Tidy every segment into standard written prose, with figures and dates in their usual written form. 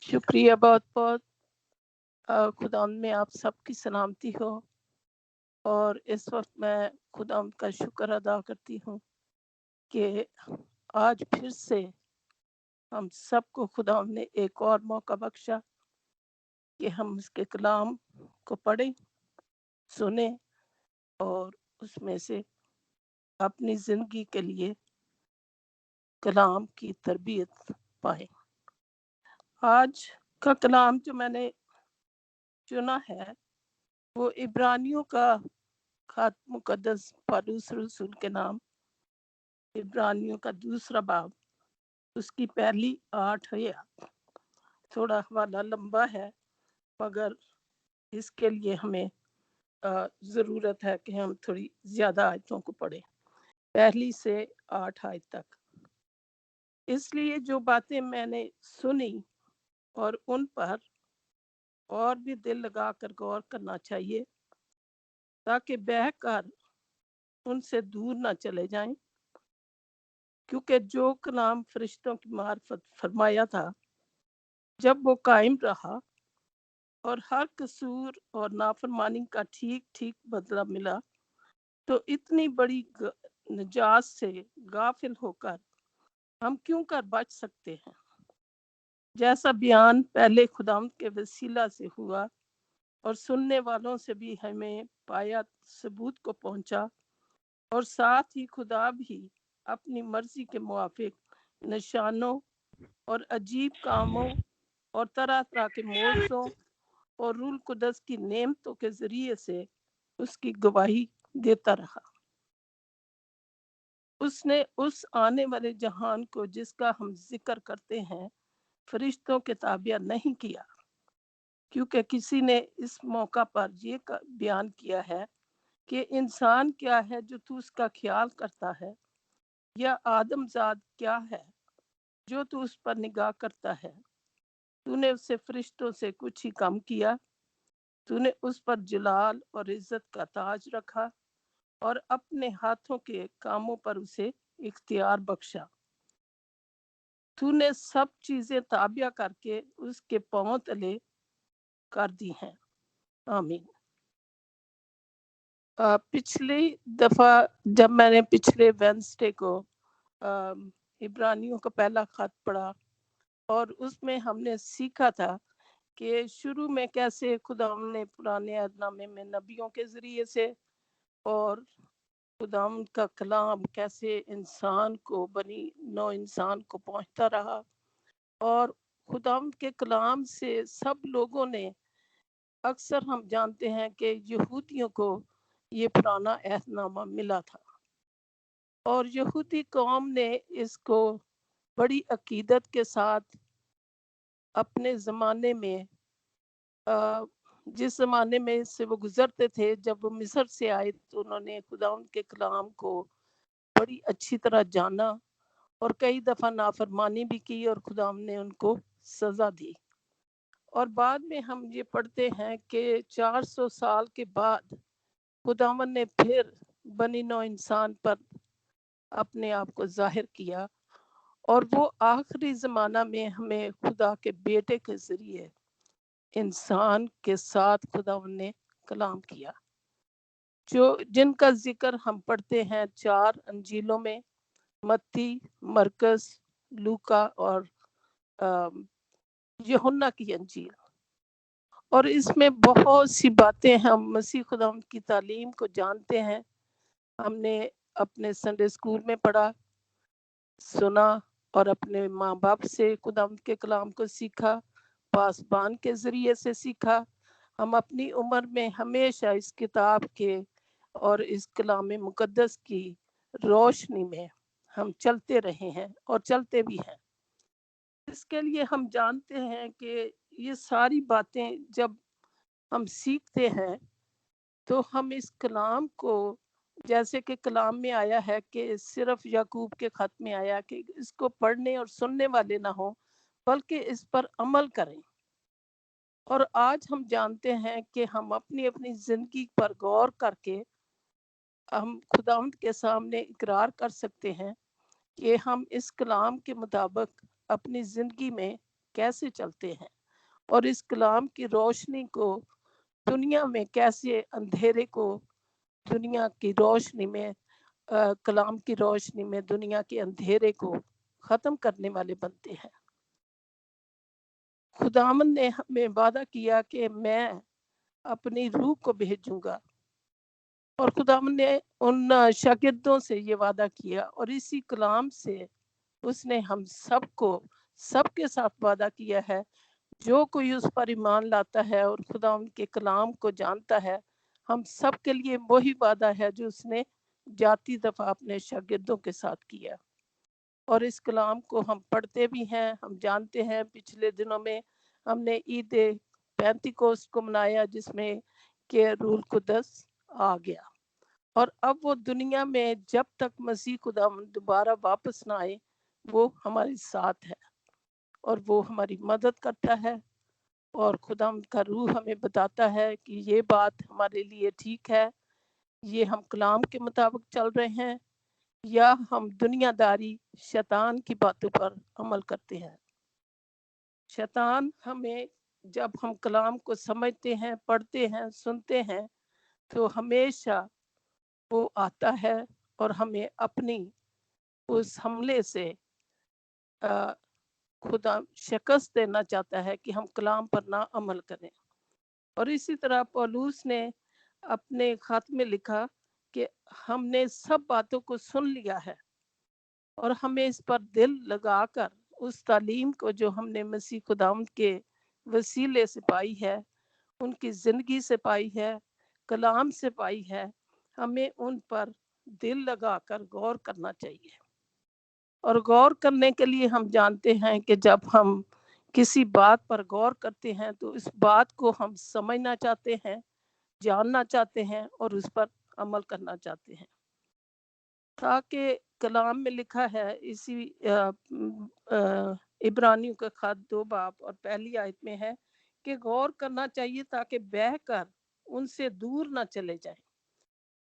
शुक्रिया बहुत बहुत। खुदावंद में आप सबकी सलामती हो। और इस वक्त मैं खुदावंद का शुक्र अदा करती हूँ कि आज फिर से हम सबको खुदावंद ने एक और मौका बख्शा कि हम उसके कलाम को पढ़ें, सुने और उसमें से अपनी जिंदगी के लिए कलाम की तरबियत पाए। आज का कलाम जो मैंने चुना है वो इब्रानियों का खत मुकद्दस पौलुस रसूल के नाम, इब्रानियों का 2 बाब, उसकी पहली 8 आयत। थोड़ा हवाला लंबा है मगर इसके लिए हमें ज़रूरत है कि हम थोड़ी ज़्यादा आयतों को पढ़ें, 1 से 8 आयत तक। इसलिए जो बातें मैंने सुनी और उन पर और भी दिल लगा कर गौर करना चाहिए ताकि बहकर उनसे दूर ना चले जाएं, क्योंकि जो कलाम फरिश्तों की मार्फत फरमाया था जब वो कायम रहा और हर कसूर और नाफरमानी का ठीक ठीक बदला मिला, तो इतनी बड़ी निजात से गाफिल होकर हम क्यों कर बच सकते हैं। जैसा बयान पहले खुदावंद के वसीला से हुआ और सुनने वालों से भी हमें पाया सबूत को पहुंचा, और साथ ही खुदा भी अपनी मर्जी के मुआफिक निशानों और अजीब कामों और तरह तरह के मौजों और रूल कुदस की नेमतों के जरिए से उसकी गवाही देता रहा। उसने उस आने वाले जहान को जिसका हम जिक्र करते हैं फरिश्तों के ताबिया नहीं किया, क्योंकि किसी ने इस मौका पर ये बयान किया है कि इंसान क्या है जो तू उसका ख्याल करता है, या आदमजाद क्या है जो तू उस पर निगाह करता है। तूने उससे फरिश्तों से कुछ ही कम किया, तूने उस पर जलाल और इज्जत का ताज रखा और अपने हाथों के कामों पर उसे इख्तियार बख्शा। तूने सब चीजें ताबिया करके उसके पांव तले कर दी हैं। आमीन। पिछली दफा जब मैंने पिछले वेडनेसडे को इब्रानियों का पहला खत पढ़ा और उसमें हमने सीखा था कि शुरू में कैसे खुदावंद ने पुराने अहदनामे में नबियों के जरिए से और खुदावंद का कलाम कैसे इंसान को बनी नौ इंसान को पहुंचता रहा, और खुदावंद के कलाम से सब लोगों ने, अक्सर हम जानते हैं कि यहूदियों को ये पुराना अहदनामा मिला था और यहूदी कौम ने इसको बड़ी अकीदत के साथ अपने ज़माने में जिस ज़माने में से वो गुजरते थे, जब वो मिस्र से आए तो उन्होंने खुदावंद के कलाम को बड़ी अच्छी तरह जाना और कई दफ़ा नाफरमानी भी की और खुदावंद ने उनको सज़ा दी। और बाद में हम ये पढ़ते हैं कि 400 साल के बाद खुदावंद ने फिर बनी नौ इंसान पर अपने आप को जाहिर किया और वो आखिरी ज़माना में हमें खुदा के बेटे के ज़रिए इंसान के साथ खुदावंद ने कलाम किया, जो जिनका जिक्र हम पढ़ते हैं 4 अंजीलों में, मत्ती, मरकस, लूका और यूहन्ना की अंजील। और इसमें बहुत सी बातें हम मसीह खुदावंद की तालीम को जानते हैं। हमने अपने संडे स्कूल में पढ़ा, सुना और अपने माँ बाप से खुदावंद के कलाम को सीखा, पासबान के ज़रिए से सीखा। हम अपनी उम्र में हमेशा इस किताब के और इस कलाम मुकद्दस की रोशनी में हम चलते रहे हैं और चलते भी हैं। इसके लिए हम जानते हैं कि ये सारी बातें जब हम सीखते हैं तो हम इस कलाम को, जैसे कि कलाम में आया है कि सिर्फ याकूब के खत में आया कि इसको पढ़ने और सुनने वाले ना हो बल्कि इस पर अमल करें। और आज हम जानते हैं कि हम अपनी अपनी जिंदगी पर गौर करके हम खुदावंद के सामने इकरार कर सकते हैं कि हम इस कलाम के मुताबिक अपनी जिंदगी में कैसे चलते हैं। اور اس کلام کی روشنی کو دنیا میں کیسے اندھیرے کو دنیا کی روشنی میں کلام کی روشنی میں دنیا کے اندھیرے کو ختم کرنے والے بنتے ہیں۔ خداوند نے ہمیں وعدہ کیا کہ میں اپنی روح کو بھیجوں گا، اور خداوند نے ان شاگردوں سے یہ وعدہ کیا، اور اسی کلام سے اس نے ہم سب کے ساتھ وعدہ کیا ہے، جو کوئی اس پر ایمان لاتا ہے اور خداوند کے کلام کو جانتا ہے، ہم سب کے لیے وہی وعدہ ہے جو اس نے جاتی دفعہ اپنے شاگردوں کے ساتھ کیا۔ اور اس کلام کو ہم پڑھتے بھی ہیں، ہم جانتے ہیں۔ پچھلے دنوں میں ہم نے عید پینتیکوست کو منایا، جس میں کہ روح القدس آ گیا، اور اب وہ دنیا میں جب تک مسیح خدا دوبارہ واپس نہ آئے وہ ہمارے ساتھ ہے، اور وہ ہماری مدد کرتا ہے، اور خدا کا روح ہمیں بتاتا ہے کہ یہ بات ہمارے لیے ٹھیک ہے، یہ ہم کلام کے مطابق چل رہے ہیں، یا ہم دنیا داری شیطان کی باتوں پر عمل کرتے ہیں۔ شیطان ہمیں، جب ہم کلام کو سمجھتے ہیں، پڑھتے ہیں، سنتے ہیں، تو ہمیشہ وہ آتا ہے اور ہمیں اپنی اس حملے سے خدا شکست دینا چاہتا ہے کہ ہم کلام پر نہ عمل کریں۔ اور اسی طرح پولوس نے اپنے خط میں لکھا کہ ہم نے سب باتوں کو سن لیا ہے، اور ہمیں اس پر دل لگا کر اس تعلیم کو جو ہم نے مسیح خداوند کے وسیلے سے پائی ہے، ان کی زندگی سے پائی ہے، کلام سے پائی ہے، ہمیں ان پر دل لگا کر غور کرنا چاہیے۔ اور غور کرنے کے لیے ہم جانتے ہیں کہ جب ہم کسی بات پر غور کرتے ہیں تو اس بات کو ہم سمجھنا چاہتے ہیں، جاننا چاہتے ہیں، اور اس پر عمل کرنا چاہتے ہیں۔ تاکہ کلام میں لکھا ہے، اسی عبرانیوں کا خط 2 باب اور پہلی آیت میں ہے کہ غور کرنا چاہیے تاکہ بہہ کر ان سے دور نہ چلے جائیں۔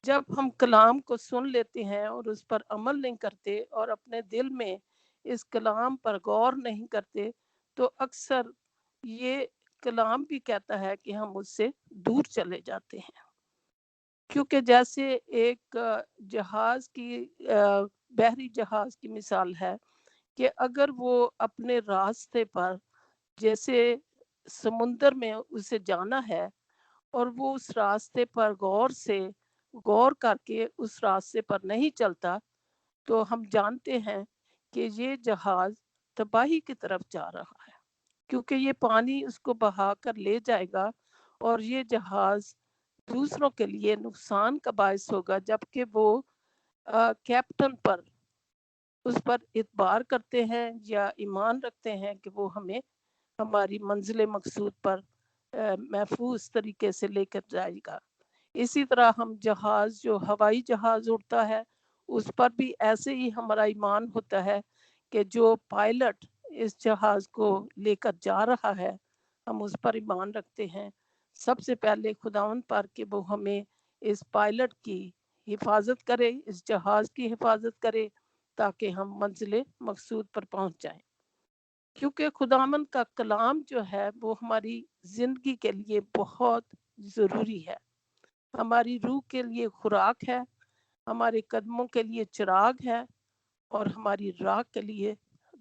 جب ہم کلام کو سن لیتے ہیں اور اس پر عمل نہیں کرتے اور اپنے دل میں اس کلام پر غور نہیں کرتے، تو اکثر یہ کلام بھی کہتا ہے کہ ہم اس سے دور چلے جاتے ہیں۔ کیونکہ جیسے ایک جہاز کی بحری جہاز کی مثال ہے کہ اگر وہ اپنے راستے پر، جیسے سمندر میں اسے جانا ہے، اور وہ اس راستے پر غور کر کے اس راستے پر نہیں چلتا، تو ہم جانتے ہیں کہ یہ جہاز تباہی کی طرف جا رہا ہے، کیونکہ یہ پانی اس کو بہا کر لے جائے گا، اور یہ جہاز دوسروں کے لیے نقصان کا باعث ہوگا، جبکہ وہ کیپٹن پر اس پر اعتبار کرتے ہیں یا ایمان رکھتے ہیں کہ وہ ہمیں ہماری منزل مقصود پر محفوظ طریقے سے لے کر جائے گا۔ اسی طرح ہم جہاز، جو ہوائی جہاز اڑتا ہے، اس پر بھی ایسے ہی ہمارا ایمان ہوتا ہے کہ جو پائلٹ اس جہاز کو لے کر جا رہا ہے، ہم اس پر ایمان رکھتے ہیں سب سے پہلے خداوند پر کہ وہ ہمیں اس پائلٹ کی حفاظت کرے، اس جہاز کی حفاظت کرے، تاکہ ہم منزل مقصود پر پہنچ جائیں۔ کیونکہ خداوند کا کلام جو ہے وہ ہماری زندگی کے لیے بہت ضروری ہے، ہماری روح کے لیے خوراک ہے، ہمارے قدموں کے لیے چراغ ہے، اور ہماری راہ کے لیے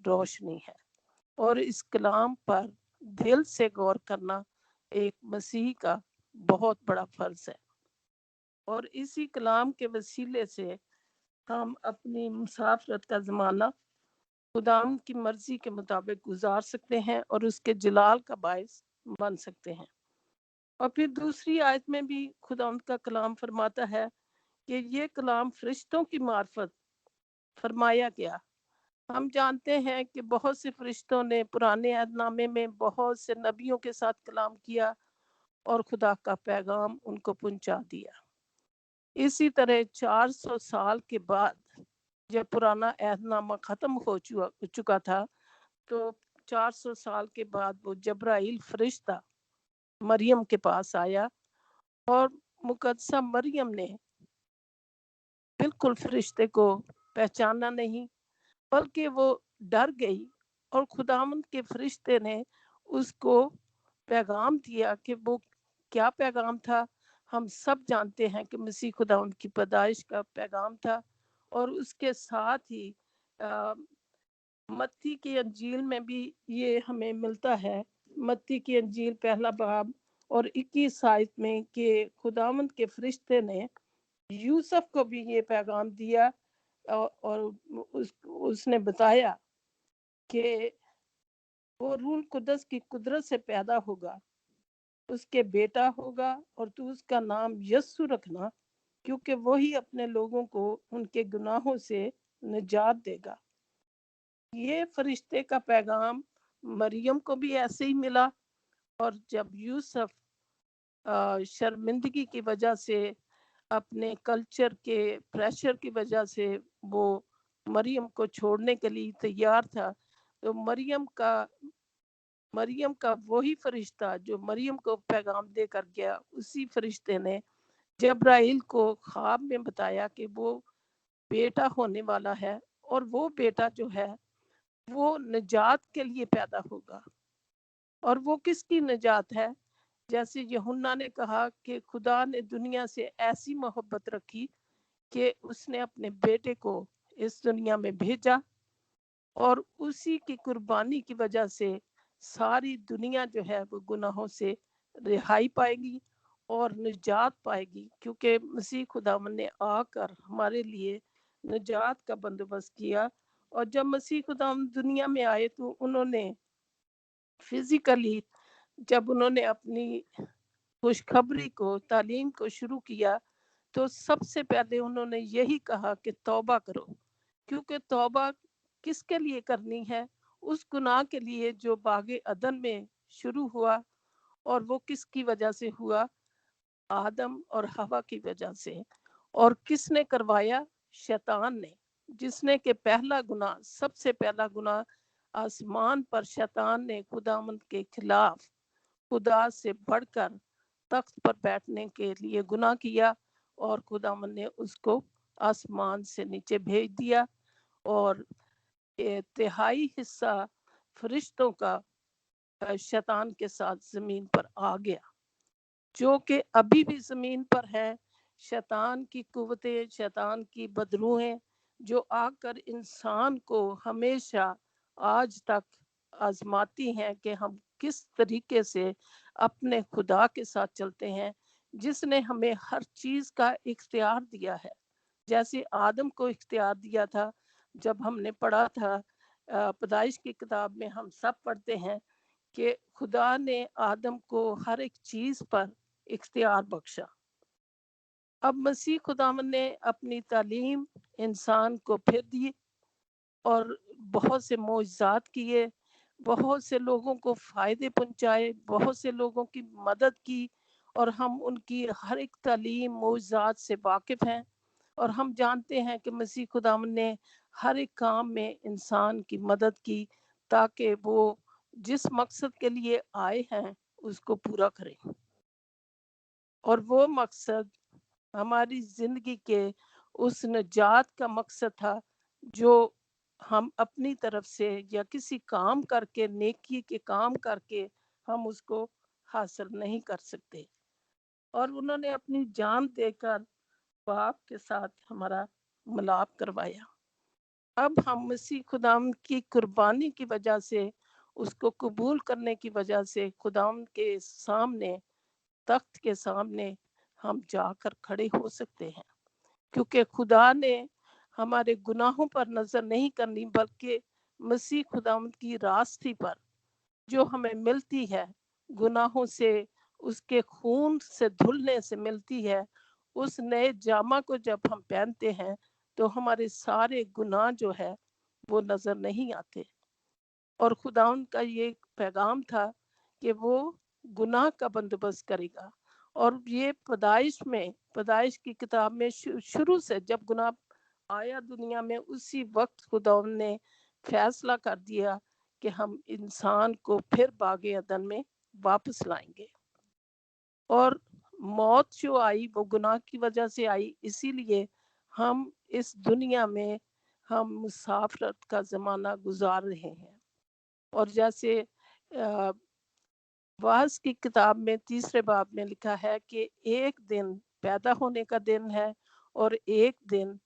روشنی ہے۔ اور اس کلام پر دل سے غور کرنا ایک مسیحی کا بہت بڑا فرض ہے، اور اسی کلام کے وسیلے سے ہم اپنی مسافرت کا زمانہ خداوند کی مرضی کے مطابق گزار سکتے ہیں اور اس کے جلال کا باعث بن سکتے ہیں۔ اور پھر دوسری آیت میں بھی خداوند کا کلام فرماتا ہے کہ یہ کلام فرشتوں کی معرفت فرمایا گیا۔ ہم جانتے ہیں کہ بہت سے فرشتوں نے پرانے عہد نامے میں بہت سے نبیوں کے ساتھ کلام کیا اور خدا کا پیغام ان کو پہنچا دیا۔ اسی طرح 400 سال کے بعد جب پرانا عہد نامہ ختم ہو چکا تھا، تو 400 سال کے بعد وہ جبرائیل فرشتہ مریم کے پاس آیا، اور مقدسہ مریم نے بالکل فرشتے کو پہچانا نہیں، بلکہ وہ ڈر گئی، اور خداوند کے فرشتے نے اس کو पैगाम दिया कि वो क्या पैगाम था, हम सब जानते हैं कि मसीह खुदावंद की पैदाइश का पैगाम था। और उसके साथ ही अ, मत्ती की अंजील में भी ये हमें मिलता है। मत्ती की अंजील पहला बाब और 21 आयत में कि खुदावंद के फरिश्ते ने यूसुफ को भी ये पैगाम दिया और उसने बताया कि वो रूह कुदस की कुदरत से पैदा होगा, उसके बेटा होगा और तू उसका नाम यस्सु रखना, क्योंकि वही अपने लोगों को उनके गुनाहों से निजात देगा। ये फरिश्ते का पैगाम मरियम को भी ऐसे ही मिला। और जब यूसुफ शर्मिंदगी की वजह से, अपने कल्चर के प्रेशर की वजह से वो मरियम को छोड़ने के लिए तैयार था, तो मरियम का वही फरिश्ता जो मरियम को पैगाम देकर गया, उसी फरिश्ते ने जब्राइल को ख्वाब में बताया कि वो बेटा होने वाला है और वो बेटा जो है वो निजात के लिए पैदा होगा। और वो किसकी निजात है? जैसे यूहन्ना ने कहा कि खुदा ने दुनिया से ऐसी मोहब्बत रखी कि उसने अपने बेटे को इस दुनिया में भेजा, और उसी की कुर्बानी की वजह से सारी दुनिया जो है वो गुनाहों से रिहाई पाएगी और निजात पाएगी, क्योंकि मसीह खुदावन ने आकर हमारे लिए निजात का बंदोबस्त किया। और जब मसीह खुदावन दुनिया में आए तो उन्होंने फिजिकली, जब उन्होंने अपनी खुशखबरी को, तालीम को शुरू किया, तो सबसे पहले उन्होंने यही कहा कि तौबा करो। क्योंकि तौबा किसके लिए करनी है? उस गुनाह के लिए जो बागे अदन में शुरू हुआ। और वो किसकी वजह से हुआ? आदम और हवा की वजह से। और किसने करवाया? शैतान ने, जिसने के पहला गुनाह, सबसे पहला गुनाह आसमान पर शैतान ने खुदावंद के खिलाफ, खुदा से बढ़कर तख्त पर बैठने के लिए गुनाह किया, और खुदावंद ने उसको आसमान से नीचे भेज दिया। और तिहाई हिस्सा फरिश्तों का शैतान के साथ जमीन पर आ गया, जो कि अभी भी जमीन पर है। शैतान की कुव्वतें, शैतान की बदरूहें जो आकर इंसान को हमेशा आज तक आजमाती हैं कि हम किस तरीके से अपने खुदा के साथ चलते हैं, जिसने हमें हर चीज का इख्तियार दिया है। जैसे आदम को इख्तियार दिया था, जब हमने पढ़ा था पैदाइश की किताब में, हम सब पढ़ते हैं कि खुदा ने आदम को हर एक चीज पर इख्तियार बख्शा। अब मसीह खुदावन ने अपनी तालीम इंसान को फिर दी और बहुत से मोजज़ात किए, बहुत से लोगों को फ़ायदे पहुँचाए, बहुत से लोगों की मदद की। और हम उनकी हर एक तालीम, मोजज़ात से वाकिफ़ हैं। और हम जानते हैं कि मसीह खुदावन ने हर एक काम में इंसान की मदद की, ताकि वो जिस मकसद के लिए आए हैं उसको पूरा करें। और वो मकसद हमारी ज़िंदगी के उस निजात का मकसद था, जो हम अपनी तरफ से या किसी काम करके, नेकी के काम करके हम उसको हासिल नहीं कर सकते। और उन्होंने अपनी जान देकर बाप के साथ हमारा मिलाप करवाया। अब हम मसीह खुदाम की कुर्बानी की वजह से, उसको कबूल करने की वजह से खुदाम के सामने, तख्त के सामने हम जाकर खड़े हो सकते हैं। क्योंकि खुदा ने हमारे गुनाहों पर नजर नहीं करनी, बल्कि मसीह खुदावंद की रास्ते पर जो हमें मिलती है, गुनाहों से, उसके खून से धुलने से मिलती है। उस नए जामा को जब हम पहनते हैं तो हमारे सारे गुनाह जो है वो नजर नहीं आते। और खुदावंद का ये पैगाम था कि वो गुनाह का बंदोबस्त करेगा। और ये पैदाइश की किताब में शुरू से जब गुनाह आया दुनिया में, उसी वक्त खुदावंद ने फैसला कर दिया कि हम इंसान को फिर बागे अदन में वापस लाएंगे। और मौत जो आई वो गुनाह की वजह से आई, इसीलिए हम इस दुनिया में हम मुसाफरत का ज़माना गुजार रहे हैं। और जैसे वास की किताब में 3 बाब में लिखा है कि एक दिन पैदा होने का दिन है और एक दिन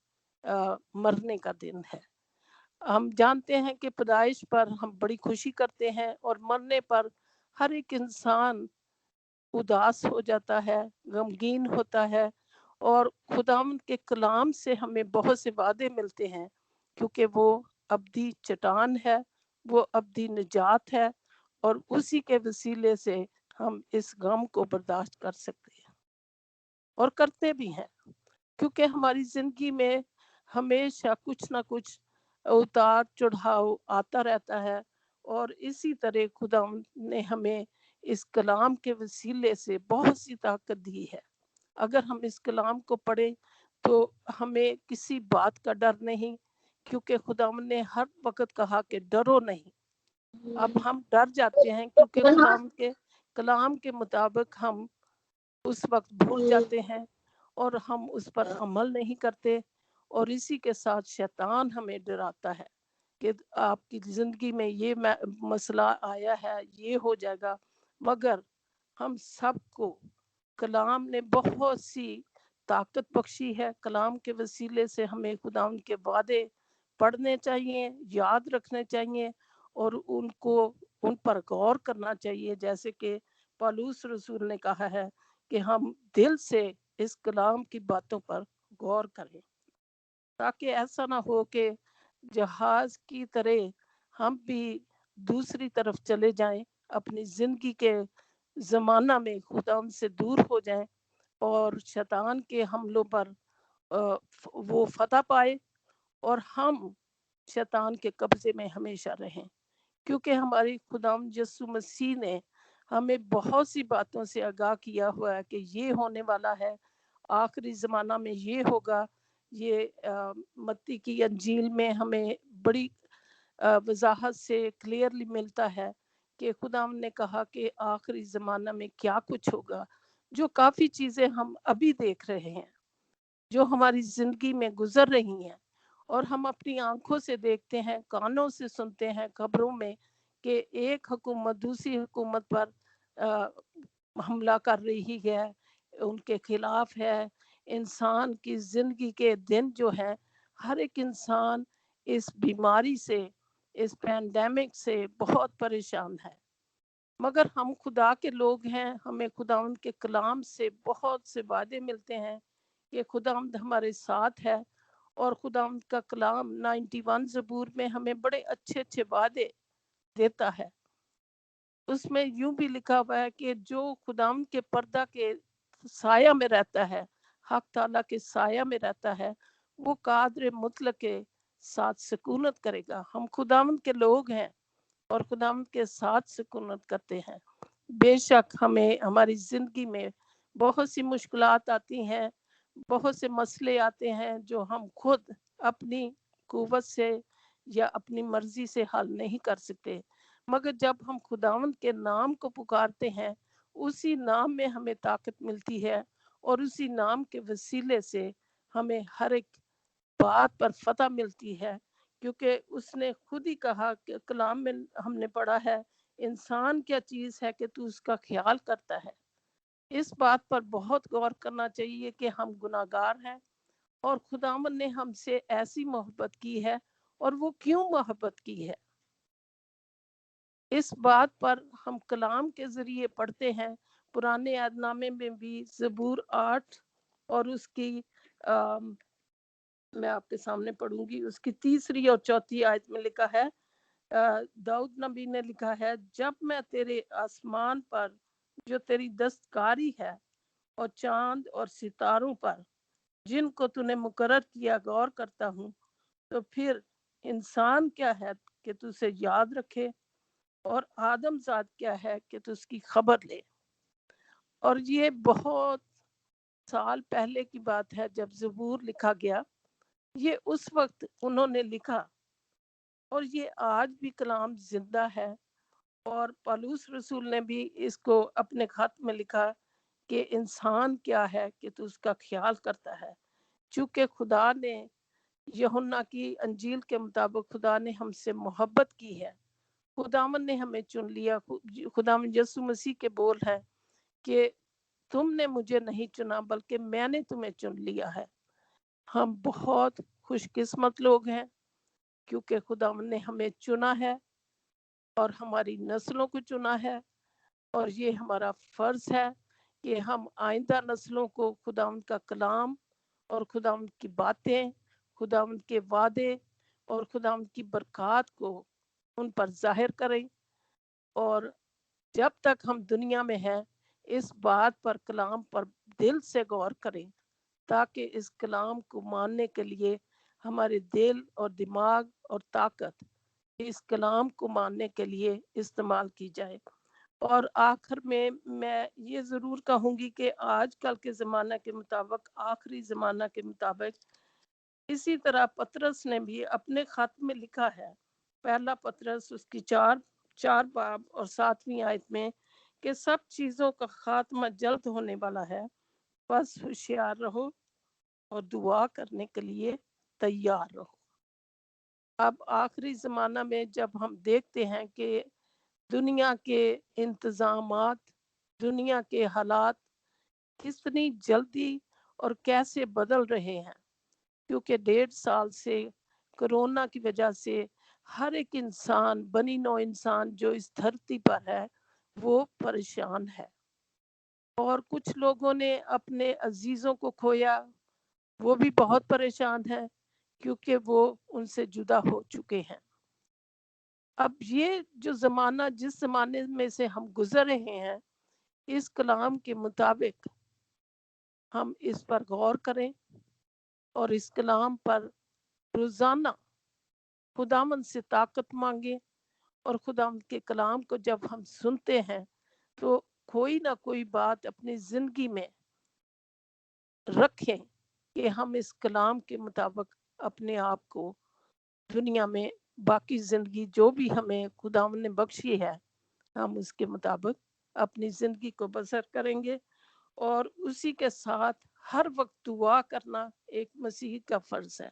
मरने का दिन है। हम जानते हैं कि पैदाइश पर हम बड़ी खुशी करते हैं और मरने पर हर एक इंसान उदास हो जाता है, गमगीन होता है। और खुदावंद के कलाम से हमें बहुत से वादे मिलते हैं, क्योंकि वो अब्दी चट्टान है, वो अब्दी निजात है, और उसी के वसीले से हम इस गम को बर्दाश्त कर सकते हैं और करते भी हैं। क्योंकि हमारी जिंदगी में हमेशा कुछ ना कुछ उतार चढ़ाव आता रहता है, और इसी तरह खुदा ने हमें इस कलाम के वसीले से बहुत सी ताकत दी है। अगर हम इस कलाम को पढ़ें तो हमें किसी बात का डर नहीं, क्योंकि खुदा ने हर वक्त कहा कि डरो नहीं। अब हम डर जाते हैं क्योंकि खुदा के कलाम के मुताबिक हम उस वक्त भूल जाते हैं और हम उस पर अमल नहीं करते, और इसी के साथ शैतान हमें डराता है कि आपकी जिंदगी में ये मसला आया है, ये हो जाएगा। मगर हम सबको कलाम ने बहुत सी ताकत बख्शी है। कलाम के वसीले से हमें खुदा के वादे पढ़ने चाहिए, याद रखने चाहिए, और उनको उन पर गौर करना चाहिए। जैसे कि पौलुस रसूल ने कहा है कि हम दिल से इस कलाम की बातों पर गौर करें, ताकि ऐसा ना हो कि जहाज की तरह हम भी दूसरी तरफ चले जाएं, अपनी जिंदगी के जमाना में खुदा से दूर हो जाएं और शैतान के हमलों पर वो फतह पाए, और हम शैतान के कब्जे में हमेशा रहें। क्योंकि हमारी खुदाम यीशु मसीह ने हमें बहुत सी बातों से आगाह किया हुआ है कि ये होने वाला है, आखिरी ज़माना में ये होगा। ये मत्ती की अंजील में हमें बड़ी वजाहत से क्लियरली मिलता है कि खुदाम ने कहा कि आखिरी ज़माना में क्या कुछ होगा, जो काफ़ी चीज़ें हम अभी देख रहे हैं, जो हमारी ज़िंदगी में गुजर रही हैं, और हम अपनी आंखों से देखते हैं, कानों से सुनते हैं खबरों में कि एक हुकूमत दूसरी हुकूमत पर हमला कर रही है, उनके खिलाफ है। इंसान की ज़िंदगी के दिन जो है, हर एक इंसान इस बीमारी से, इस पैंडेमिक से बहुत परेशान है। मगर हम खुदा के लोग हैं, हमें खुदावंद के कलाम से बहुत से वादे मिलते हैं कि खुदावंद हमारे साथ है। और खुदावंद का कलाम 91 ज़बूर में हमें बड़े अच्छे अच्छे वादे देता है। उसमें यूं भी लिखा हुआ है कि जो खुदावंद के पर्दा के साया में रहता है, हक ताला के साया में रहता है, वो कादर मुतलक के साथ सुकूनत करेगा। हम खुदावंद के लोग हैं और खुदावंद के साथ सुकूनत करते हैं। बेशक हमें हमारी ज़िंदगी में बहुत सी मुश्किलात आती हैं, बहुत से मसले आते हैं जो हम खुद अपनी कुव्वत से या अपनी मर्जी से हल नहीं कर सकते। मगर जब हम खुदावंद के नाम को पुकारते हैं, उसी नाम में हमें ताकत मिलती है, और उसी नाम के वसीले से हमें हर एक बात पर फतह मिलती है। क्योंकि उसने खुद ही कहा कि कलाम में हमने पढ़ा है, इंसान क्या चीज़ है कि तू उसका ख्याल करता है। इस बात पर बहुत गौर करना चाहिए कि हम गुनाहगार हैं, और खुदावंद ने हमसे ऐसी मोहब्बत की है, और वो क्यों मोहब्बत की है, इस बात पर हम कलाम के ज़रिए पढ़ते हैं। पुराने अहदनामे में भी ज़बूर 8 और उसकी मैं आपके सामने पढ़ूंगी, उसकी 3 और 4 आयत में लिखा है, दाऊद नबी ने लिखा है, जब मैं तेरे आसमान पर जो तेरी दस्तकारी है और चांद और सितारों पर जिनको तूने मुकर्रर किया गौर करता हूँ, तो फिर इंसान क्या है कि तू उसे याद रखे, और आदमजाद क्या है कि तू उसकी खबर ले। और ये बहुत साल पहले की बात है जब ज़बूर लिखा गया। ये उस वक्त उन्होंने लिखा, और ये आज भी कलाम जिंदा है। और पौलुस रसूल ने भी इसको अपने खत में लिखा कि इंसान क्या है कि तू उसका ख्याल करता है। चूंकि खुदा ने, यूहन्ना की अंजील के मुताबिक खुदा ने हमसे मोहब्बत की है, खुदावन ने हमें चुन लिया। खुदावन यीशु मसीह के बोल है कि तुमने मुझे नहीं चुना बल्कि मैंने तुम्हें चुन लिया है। हम बहुत खुशकिस्मत लोग हैं क्योंकि खुदावन ने हमें चुना है और हमारी नस्लों को चुना है, और ये हमारा फर्ज है कि हम आइंदा नस्लों को खुदावंद का कलाम और खुदावंद की बातें, खुदावंद के वादे और खुदावंद की बरकत को उन पर जाहिर करें। और जब तक हम दुनिया में हैं इस बात पर, कलाम पर दिल से गौर करें ताकि इस कलाम को मानने के लिए हमारे दिल और दिमाग और ताकत इस कलाम को मानने के लिए इस्तेमाल की जाए। और आखिर में मैं ये ज़रूर कहूँगी कि आजकल के ज़माना के मुताबिक, आखिरी ज़माना के मुताबिक, इसी तरह पतरस ने भी अपने खत में लिखा है, पहला पतरस उसकी 4 बाब और 7वीं आयत में, कि सब चीज़ों का खात्मा जल्द होने वाला है, बस होशियार रहो और दुआ करने के लिए तैयार रहो। अब आखिरी ज़माना में जब हम देखते हैं कि दुनिया के इंतज़ामात, दुनिया के हालात कितनी जल्दी और कैसे बदल रहे हैं, क्योंकि 1.5 साल से कोरोना की वजह से हर एक इंसान, बनी नौ इंसान जो इस धरती पर है, वो परेशान है। और कुछ लोगों ने अपने अजीज़ों को खोया, वो भी बहुत परेशान है क्योंकि वो उनसे जुदा हो चुके हैं। अब ये जो ज़माना, जिस ज़माने में से हम गुजर रहे हैं, इस कलाम के मुताबिक हम इस पर गौर करें और इस कलाम पर रोज़ाना खुदावंद से ताकत मांगे। और खुदावंद के कलाम को जब हम सुनते हैं तो कोई ना कोई बात अपनी ज़िंदगी में रखें कि हम इस कलाम के मुताबिक अपने आप को दुनिया में बाकी ज़िंदगी जो भी हमें खुदावंद ने बख्शी है, हम उसके मुताबिक अपनी ज़िंदगी को बसर करेंगे। और उसी के साथ हर वक्त दुआ करना एक मसीह का फर्ज है।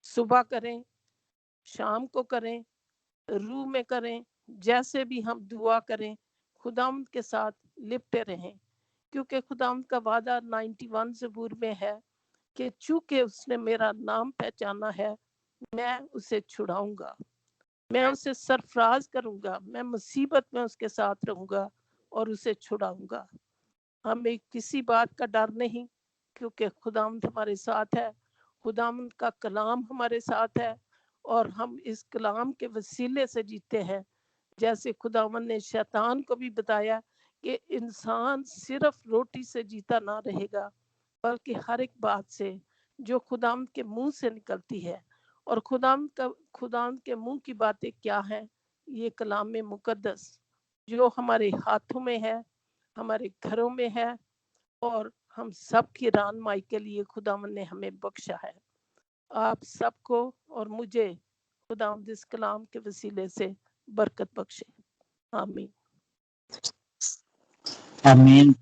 सुबह करें, शाम को करें, रूह में करें, जैसे भी हम दुआ करें खुदावंद के साथ लिपटे रहें, क्योंकि खुदावंद का वादा 91 ज़बूर में है कि चूंकि उसने मेरा नाम पहचाना है, मैं उसे छुड़ाऊंगा, मैं उसे सरफराज करूंगा, मैं मुसीबत में उसके साथ रहूंगा और उसे छुड़ाऊंगा। हमें किसी बात का डर नहीं, क्योंकि खुदावंद हमारे साथ है, खुदावंद का कलाम हमारे साथ है, और हम इस कलाम के वसीले से जीते हैं। जैसे खुदावंद ने शैतान को भी बताया कि इंसान सिर्फ रोटी से जीता ना रहेगा, बल्कि हर एक बात से जो खुदावंद के मुंह से निकलती है। और खुदावंद के मुंह की बातें क्या हैं? ये कलाम में मुकद्दस जो हमारे हाथों में है, हमारे घरों में है, और हम सब की रहनुमाई के लिए खुदावंद ने हमें बख्शा है। आप सबको और मुझे खुदावंद इस कलाम के वसीले से बरकत बख्शे। आमीन। आमीन।